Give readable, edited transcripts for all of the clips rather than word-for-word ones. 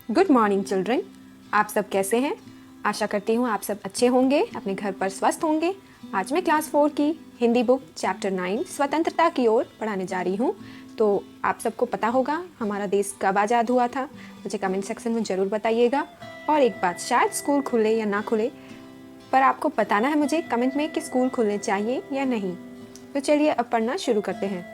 Good morning children. आप सब कैसे हैं? आशा करती हूँ आप सब अच्छे होंगे, अपने घर पर स्वस्थ होंगे। आज मैं क्लास 4 की हिंदी बुक चैप्टर 9 स्वतंत्रता की ओर पढ़ाने जा रही हूँ। तो आप सबको पता होगा हमारा देश कब आज़ाद हुआ था, मुझे कमेंट सेक्शन में ज़रूर बताइएगा। और एक बात, शायद स्कूल खुले या ना खुले, पर आपको बताना है मुझे कमेंट में कि स्कूल खुलने चाहिए या नहीं। तो चलिए अब पढ़ना शुरू करते हैं।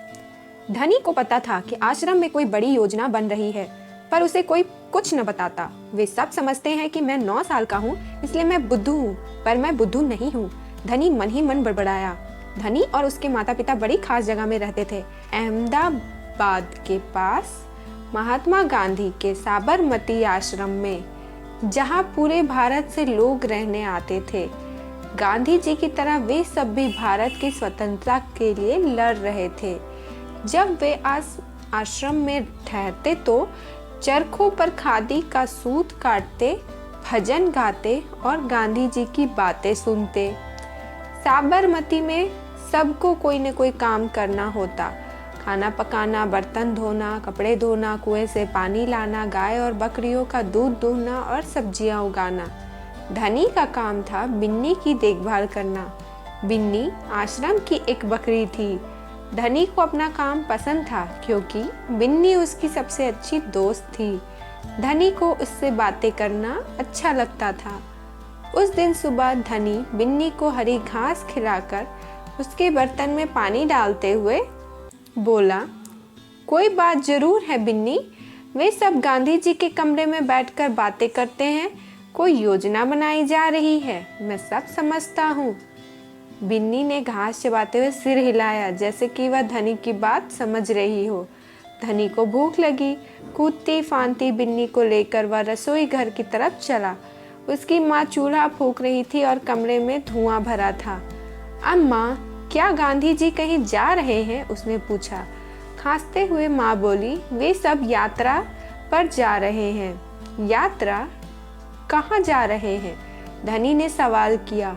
धनी को पता था कि आश्रम में कोई बड़ी योजना बन रही है, पर उसे कोई कुछ न बताता। वे सब समझते हैं कि मैं 9 साल का हूँ, इसलिए मैं बुद्धू हूँ, पर मैं बुद्धू नहीं हूँ। धनी मन ही मन बड़बड़ाया। धनी और उसके माता पिता बड़ी खास जगह में रहते थे, अहमदाबाद के पास महात्मा गांधी के साबरमती आश्रम में, जहाँ पूरे भारत से लोग रहने आते थे। गांधी जी की तरह वे सब भी भारत की स्वतंत्रता के लिए लड़ रहे थे। जब वे आश्रम में ठहरते तो चरखों पर खादी का सूत काटते, भजन गाते और गांधी जी की बातें सुनते। साबरमती में सबको कोई न कोई काम करना होता, खाना पकाना, बर्तन धोना, कपड़े धोना, कुएं से पानी लाना, गाय और बकरियों का दूध दूहना और सब्जियां उगाना। धनी का काम था बिन्नी की देखभाल करना। बिन्नी आश्रम की एक बकरी थी। धनी को अपना काम पसंद था क्योंकि बिन्नी उसकी सबसे अच्छी दोस्त थी। धनी को उससे बातें करना अच्छा लगता था। उस दिन सुबह धनी बिन्नी को हरी घास खिलाकर उसके बर्तन में पानी डालते हुए बोला, कोई बात जरूर है बिन्नी, वे सब गांधी जी के कमरे में बैठकर बातें करते हैं। कोई योजना बनाई जा रही है, मैं सब समझता हूँ। बिन्नी ने घास चबाते हुए सिर हिलाया, जैसे कि वह धनी की बात समझ रही हो। धनी को भूख लगी। कूदती फांती बिन्नी को लेकर वह रसोई घर की तरफ चला। उसकी माँ चूल्हा फूंक रही थी और कमरे में धुआं भरा था। अम्मा, क्या गांधी जी कहीं जा रहे हैं? उसने पूछा। खांसते हुए माँ बोली, वे सब यात्रा पर जा रहे हैं। यात्रा? कहाँ जा रहे हैं? धनी ने सवाल किया।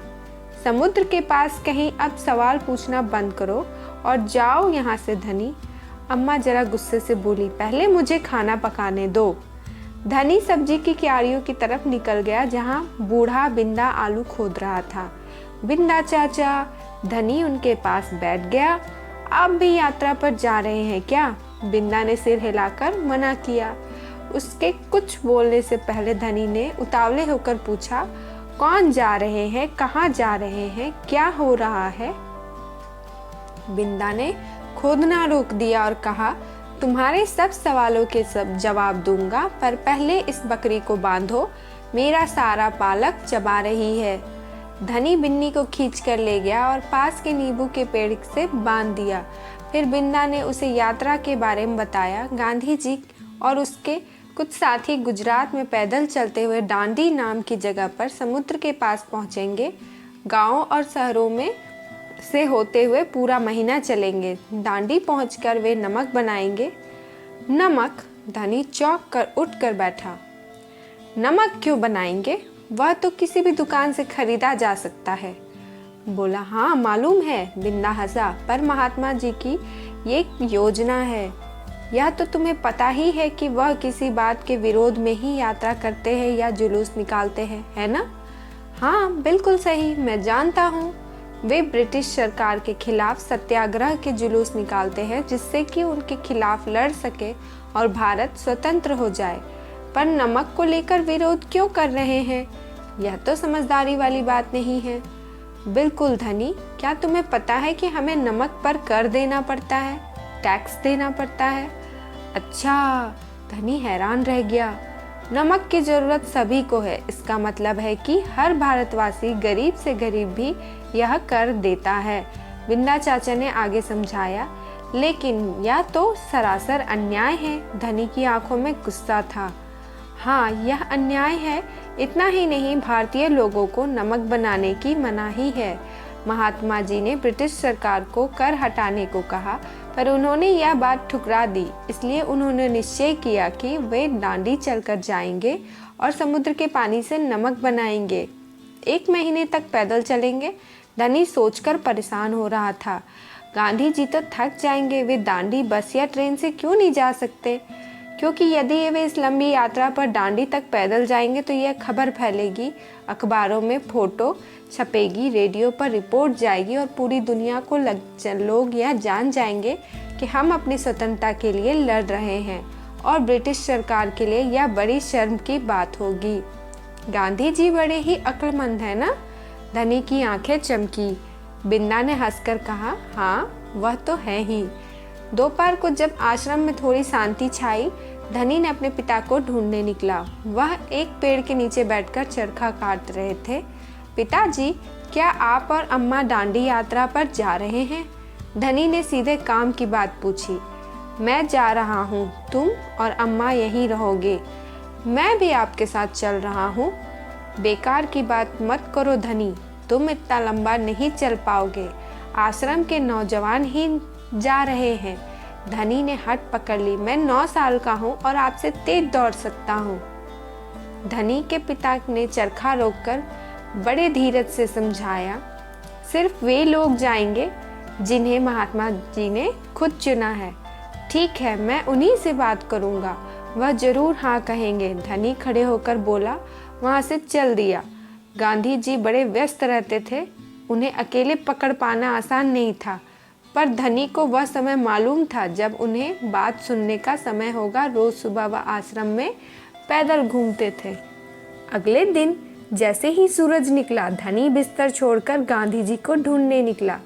समुद्र के पास कहीं। अब सवाल पूछना बंद करो और जाओ यहाँ से धनी। अम्मा जरा गुस्से से बोली, पहले मुझे खाना पकाने दो। धनी सब्जी की क्यारियों की तरफ निकल गया, जहाँ बूढ़ा बिंदा आलू खोद रहा था। बिंदा चाचा, धनी उनके पास बैठ गया। आप भी यात्रा पर जा रहे हैं क्या? बिंदा ने सिर हिलाकर मना किया। उसके कुछ बोलने से पहले धनी ने उतावले होकर पूछा, कौन जा रहे हैं, कहाँ जा रहे हैं, क्या हो रहा है? बिंदा ने खोदना रोक दिया और कहा, तुम्हारे सब सवालों के सब जवाब दूंगा, पर पहले इस बकरी को बांधो, मेरा सारा पालक चबा रही है। धनी बिन्नी को खींच कर ले गया और पास के नींबू के पेड़ से बांध दिया। फिर बिंदा ने उसे यात्रा के बारे में बताया। गांधी जी और उसके कुछ साथी गुजरात में पैदल चलते हुए डांडी नाम की जगह पर समुद्र के पास पहुंचेंगे। गांवों और शहरों में से होते हुए पूरा महीना चलेंगे। डांडी पहुंचकर वे नमक बनाएंगे। नमक? धनी चौंक कर उठ कर बैठा। नमक क्यों बनाएंगे? वह तो किसी भी दुकान से खरीदा जा सकता है। बोला, हाँ मालूम है। बिंदा हंसा, पर महात्मा जी की ये योजना है। यह तो तुम्हें पता ही है कि वह किसी बात के विरोध में ही यात्रा करते हैं या जुलूस निकालते हैं, है ना? हाँ बिल्कुल सही, मैं जानता हूँ। वे ब्रिटिश सरकार के खिलाफ सत्याग्रह के जुलूस निकालते हैं, जिससे कि उनके खिलाफ लड़ सके और भारत स्वतंत्र हो जाए। पर नमक को लेकर विरोध क्यों कर रहे हैं? यह तो समझदारी वाली बात नहीं है। बिल्कुल धनी, क्या तुम्हें पता है कि हमें नमक पर कर देना पड़ता है, टैक्स देना पड़ता है? अच्छा, धनी हैरान रह गया। नमक की जरूरत सभी को है, इसका मतलब है कि हर भारतवासी, गरीब से गरीब भी यह कर देता है। बिंदा चाचा ने आगे समझाया। लेकिन यह तो सरासर अन्याय है। धनी की आंखों में गुस्सा था। हाँ, यह अन्याय है। इतना ही नहीं, भारतीय लोगों को नमक बनाने की मनाही है। महात्मा जी ने ब्रिटिश सरकार को कर हटाने को कहा, पर उन्होंने यह बात ठुकरा दी। इसलिए उन्होंने निश्चय किया कि वे डांडी चलकर जाएंगे और समुद्र के पानी से नमक बनाएंगे। 1 महीने तक पैदल चलेंगे। धनी सोचकर परेशान हो रहा था। गांधी जी तो थक जाएंगे, वे डांडी बस या ट्रेन से क्यों नहीं जा सकते? क्योंकि यदि वे इस लंबी यात्रा पर दांडी तक पैदल जाएंगे तो यह खबर फैलेगी, अखबारों में फोटो छपेगी, रेडियो पर रिपोर्ट जाएगी और पूरी दुनिया को लोग यह जान जाएंगे कि हम अपनी स्वतंत्रता के लिए लड़ रहे हैं और ब्रिटिश सरकार के लिए यह बड़ी शर्म की बात होगी। गांधी जी बड़े ही अक्लमंद है ना? धनी की आंखें चमकी। बिन्दा ने हंसकर कहा, हाँ वह तो है ही। दोपहर को जब आश्रम में थोड़ी शांति छाई, धनी ने अपने पिता को ढूंढने निकला। वह एक पेड़ के नीचे बैठकर चरखा काट रहे थे। पिताजी, क्या आप और अम्मा दांडी यात्रा पर जा रहे हैं? धनी ने सीधे काम की बात पूछी। मैं जा रहा हूँ, तुम और अम्मा यहीं रहोगे। मैं भी आपके साथ चल रहा हूँ। बेकार की बात मत करो धनी, तुम इतना लंबा नहीं चल पाओगे। आश्रम के नौजवान ही जा रहे हैं। धनी ने हट पकड़ ली। मैं 9 साल का हूँ और आपसे तेज दौड़ सकता हूँ। धनी के पिता ने चरखा रोककर बड़े धीरज से समझाया, सिर्फ वे लोग जाएंगे जिन्हें महात्मा जी ने खुद चुना है। ठीक है, मैं उन्हीं से बात करूँगा, वह जरूर हाँ कहेंगे। धनी खड़े होकर बोला, वहाँ से चल दिया। गांधी जी बड़े व्यस्त रहते थे, उन्हें अकेले पकड़ पाना आसान नहीं था, पर धनी को वह समय मालूम था जब उन्हें बात सुनने का समय होगा। रोज सुबह वह आश्रम में पैदल घूमते थे। अगले दिन जैसे ही सूरज निकला, धनी बिस्तर छोड़कर गांधी जी को ढूंढने निकला।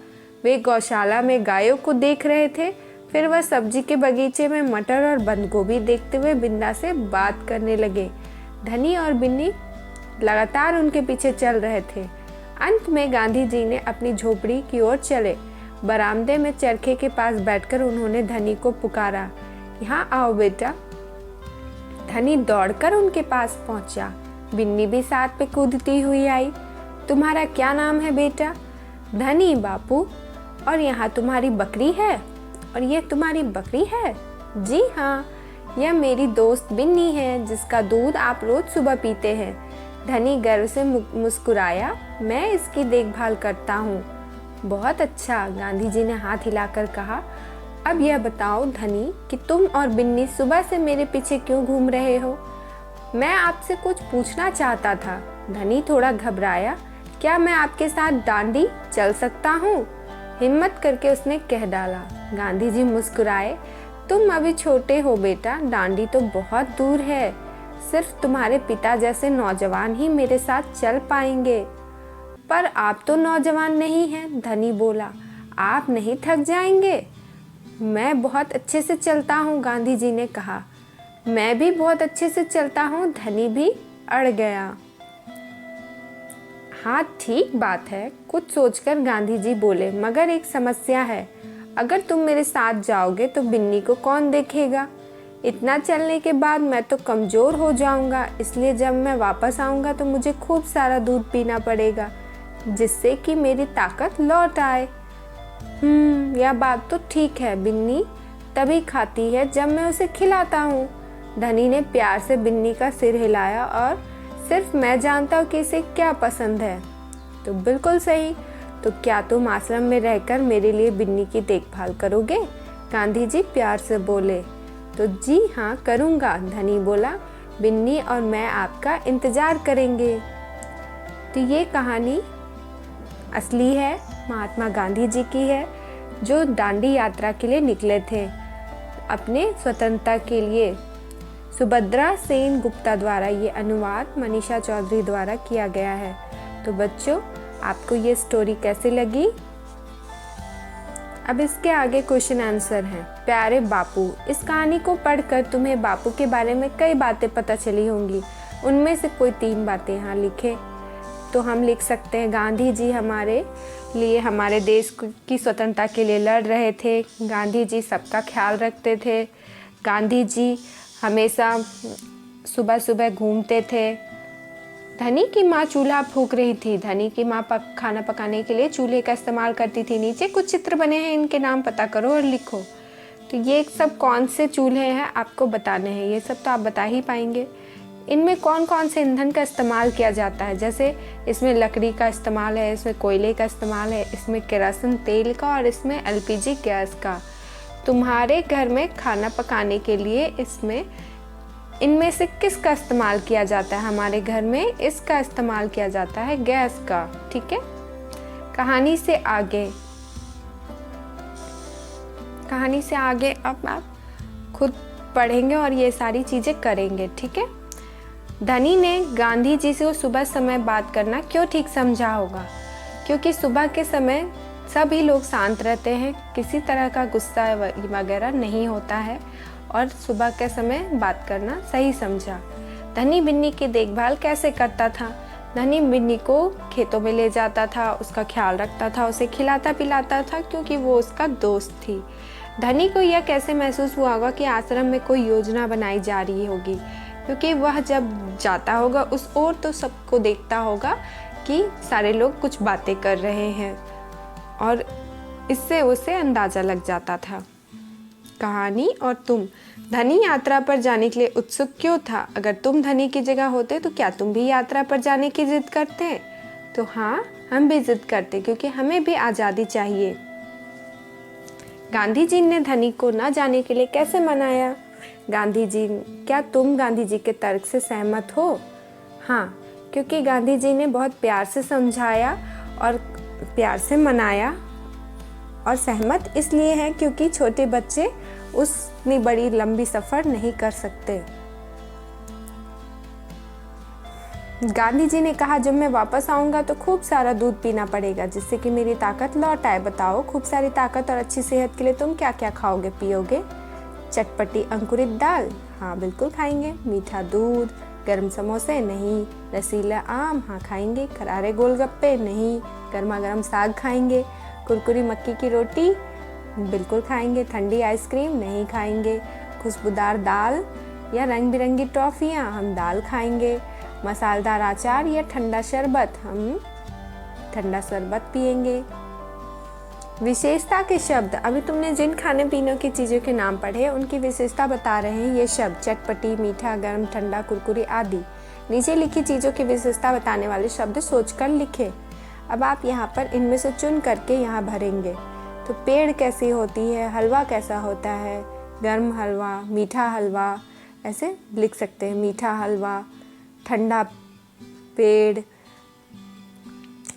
वे गौशाला में गायों को देख रहे थे। फिर वह सब्जी के बगीचे में मटर और बंद गोभी देखते हुए बिन्दा से बात करने लगे। धनी और बिन्नी लगातार उनके पीछे चल रहे थे। अंत में गांधी जी ने अपनी झोपड़ी की ओर चले। बरामदे में चरखे के पास बैठकर उन्होंने धनी को पुकारा, यहाँ आओ बेटा। धनी दौड़कर उनके पास पहुंचा। बिन्नी भी साथ पे कूदती हुई आई। तुम्हारा क्या नाम है बेटा? धनी बापू। और यहाँ तुम्हारी बकरी है? और ये तुम्हारी बकरी है? जी हाँ, यह मेरी दोस्त बिन्नी है जिसका दूध आप रोज सुबह पीते हैं। धनी गर्व से मुस्कुराया, मैं इसकी देखभाल करता हूँ। बहुत अच्छा, गांधी जी ने हाथ हिलाकर कहा। अब यह बताओ धनी कि तुम और बिन्नी सुबह से मेरे पीछे क्यों घूम रहे हो? मैं आपसे कुछ पूछना चाहता था। धनी थोड़ा घबराया। क्या मैं आपके साथ दांडी चल सकता हूँ? हिम्मत करके उसने कह डाला। गांधी जी मुस्कुराए। तुम अभी छोटे हो बेटा, दांडी तो बहुत दूर है। सिर्फ तुम्हारे पिता जैसे नौजवान ही मेरे साथ चल पाएंगे। पर आप तो नौजवान नहीं हैं, धनी बोला। आप नहीं थक जाएंगे? मैं बहुत अच्छे से चलता हूँ, गांधी जी ने कहा। मैं भी बहुत अच्छे से चलता हूँ, धनी भी अड़ गया। हाँ ठीक बात है, कुछ सोचकर गांधी जी बोले, मगर एक समस्या है। अगर तुम मेरे साथ जाओगे तो बिन्नी को कौन देखेगा? इतना चलने के बाद मैं तो कमज़ोर हो जाऊंगा, इसलिए जब मैं वापस आऊंगा तो मुझे खूब सारा दूध पीना पड़ेगा, जिससे कि मेरी ताकत लौट आए। यह बात तो ठीक है, बिन्नी तभी खाती है जब मैं उसे खिलाता हूँ। धनी ने प्यार से बिन्नी का सिर हिलाया। और सिर्फ मैं जानता हूँ कि इसे क्या पसंद है। तो बिल्कुल सही, तो क्या तुम आश्रम में रहकर मेरे लिए बिन्नी की देखभाल करोगे? गांधी जी प्यार से बोले। तो जी हाँ करूँगा, धनी बोला। बिन्नी और मैं आपका इंतज़ार करेंगे। तो ये कहानी असली है, महात्मा गांधी जी की है, जो दांडी यात्रा के लिए निकले थे अपने स्वतंत्रता के लिए। सुभद्रा सेन गुप्ता द्वारा ये अनुवाद मनीषा चौधरी द्वारा किया गया है। तो बच्चों, आपको ये स्टोरी कैसी लगी? अब इसके आगे क्वेश्चन आंसर हैं। प्यारे बापू, इस कहानी को पढ़कर तुम्हें बापू के बारे में कई बातें पता चली होंगी। उनमें से कोई 3 बातें यहाँ लिखे। तो हम लिख सकते हैं, गांधी जी हमारे लिए, हमारे देश की स्वतंत्रता के लिए लड़ रहे थे। गांधी जी सबका ख्याल रखते थे। गांधी जी हमेशा सुबह सुबह घूमते थे। धनी की माँ चूल्हा फूंक रही थी। धनी की माँ खाना पकाने के लिए चूल्हे का इस्तेमाल करती थी। नीचे कुछ चित्र बने हैं, इनके नाम पता करो और लिखो। तो ये सब कौन से चूल्हे हैं आपको बताने हैं। ये सब तो आप बता ही पाएंगे। इनमें कौन कौन से ईंधन का इस्तेमाल किया जाता है, जैसे इसमें लकड़ी का इस्तेमाल है, इसमें कोयले का इस्तेमाल है, इसमें केरोसिन तेल का और इसमें LPG गैस का। तुम्हारे घर में खाना पकाने के लिए इसमें इनमें से किसका इस्तेमाल किया जाता है हमारे घर में? इसका इस्तेमाल किया जाता है गैस का। ठीक है, कहानी से आगे अब आप खुद पढ़ेंगे और ये सारी चीज़ें करेंगे। ठीक है, धनी ने गांधी जी से सुबह समय बात करना क्यों ठीक समझा होगा? क्योंकि सुबह के समय सभी लोग शांत रहते हैं, किसी तरह का गुस्सा वगैरह नहीं होता है और सुबह के समय बात करना सही समझा। धनी बिन्नी की देखभाल कैसे करता था? धनी बिन्नी को खेतों में ले जाता था, उसका ख्याल रखता था, उसे खिलाता पिलाता था क्योंकि वो उसका दोस्त थी। धनी को यह कैसे महसूस हुआ होगा कि आश्रम में कोई योजना बनाई जा रही होगी? क्योंकि वह जब जाता होगा उस ओर तो सबको देखता होगा कि सारे लोग कुछ बातें कर रहे हैं और इससे उसे अंदाज़ा लग जाता था। कहानी और तुम। धनी यात्रा पर जाने के लिए उत्सुक क्यों था? अगर तुम धनी की जगह होते तो क्या तुम भी यात्रा पर जाने की जिद करते? तो हाँ, हम भी जिद करते क्योंकि हमें भी आज़ादी चाहिए। गांधी जी ने धनी को न जाने के लिए कैसे मनाया? क्या तुम गांधी जी के तर्क से सहमत हो? हाँ, क्योंकि गांधी जी ने बहुत प्यार से समझाया और प्यार से मनाया। और सहमत इसलिए है क्योंकि छोटे बच्चे उतनी बड़ी लंबी सफ़र नहीं कर सकते। गांधी जी ने कहा जब मैं वापस आऊँगा तो खूब सारा दूध पीना पड़ेगा जिससे कि मेरी ताकत लौट आए। बताओ, खूब सारी ताकत और अच्छी सेहत के लिए तुम क्या क्या खाओगे पियोगे? चटपटी अंकुरित दाल, हाँ बिल्कुल खाएंगे। मीठा दूध, गर्म समोसे, नहीं। रसीला आम, हाँ खाएंगे। करारे गोलगप्पे, नहीं। गर्मा गर्म साग खाएंगे। कुरकुरी मक्की की रोटी, बिल्कुल खाएंगे। ठंडी आइसक्रीम, नहीं खाएंगे। खुशबूदार दाल या रंग बिरंगी टॉफ़ियाँ, हम दाल खाएंगे। मसालेदार अचार या ठंडा शरबत, हम ठंडा शरबत पिएंगे। विशेषता के शब्द। अभी तुमने जिन खाने पीने की चीज़ों के नाम पढ़े उनकी विशेषता बता रहे हैं ये शब्द। चटपटी, मीठा, गर्म, ठंडा, कुरकुरी आदि। नीचे लिखी चीज़ों की विशेषता बताने वाले शब्द सोचकर लिखें। अब आप यहाँ पर इनमें से चुन करके यहाँ भरेंगे। तो पेड़ कैसी होती है, हलवा कैसा होता है, गर्म हलवा, मीठा हलवा, ऐसे लिख सकते हैं। मीठा हलवा, ठंडा पेड़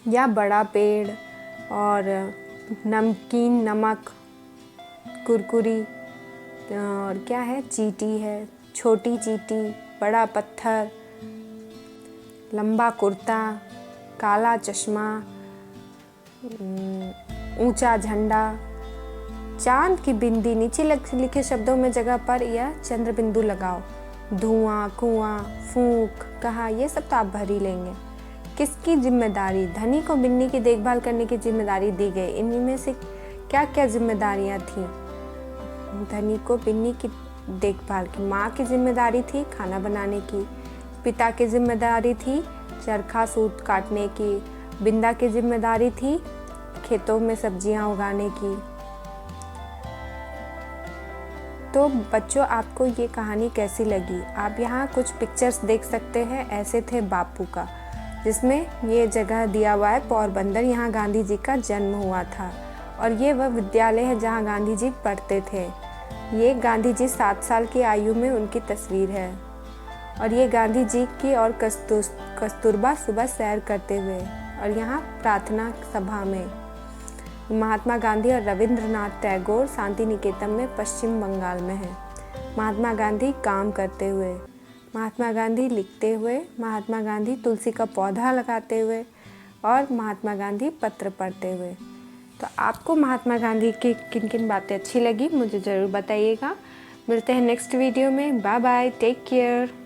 या बड़ा पेड़, और नमकीन, नमक, कुरकुरी, और क्या है, चींटी है, छोटी चींटी, बड़ा पत्थर, लंबा कुर्ता, काला चश्मा, ऊंचा झंडा, चांद की बिंदी। नीचे लिखे शब्दों में जगह पर या चंद्र बिंदु लगाओ। धुआं, कुआं, फूंक, कहा, ये सब तो आप भर ही लेंगे। किसकी जिम्मेदारी? धनी को बिन्नी की देखभाल करने की जिम्मेदारी दी गई। इनमें से क्या क्या जिम्मेदारियां थीं? धनी को बिन्नी की देखभाल की। माँ की जिम्मेदारी थी खाना बनाने की। पिता की जिम्मेदारी थी चरखा सूत काटने की। बिंदा की जिम्मेदारी थी खेतों में सब्जियां उगाने की। तो बच्चों, आपको ये कहानी कैसी लगी? आप यहाँ कुछ पिक्चर्स देख सकते हैं। ऐसे थे बापू का, जिसमें ये जगह दिया हुआ है पोरबंदर, यहाँ गांधी जी का जन्म हुआ था। और ये वह विद्यालय है जहाँ गांधी जी पढ़ते थे। ये गांधी जी 7 साल की आयु में उनकी तस्वीर है। और ये गांधी जी की और कस्तूरबा सुबह सैर करते हुए। और यहाँ प्रार्थना सभा में महात्मा गांधी और रविंद्रनाथ टैगोर शांति निकेतन में पश्चिम बंगाल में है। महात्मा गांधी काम करते हुए, महात्मा गांधी लिखते हुए, महात्मा गांधी तुलसी का पौधा लगाते हुए, और महात्मा गांधी पत्र पढ़ते हुए। तो आपको महात्मा गांधी की किन किन बातें अच्छी लगी मुझे ज़रूर बताइएगा। मिलते हैं नेक्स्ट वीडियो में। Bye bye, take care.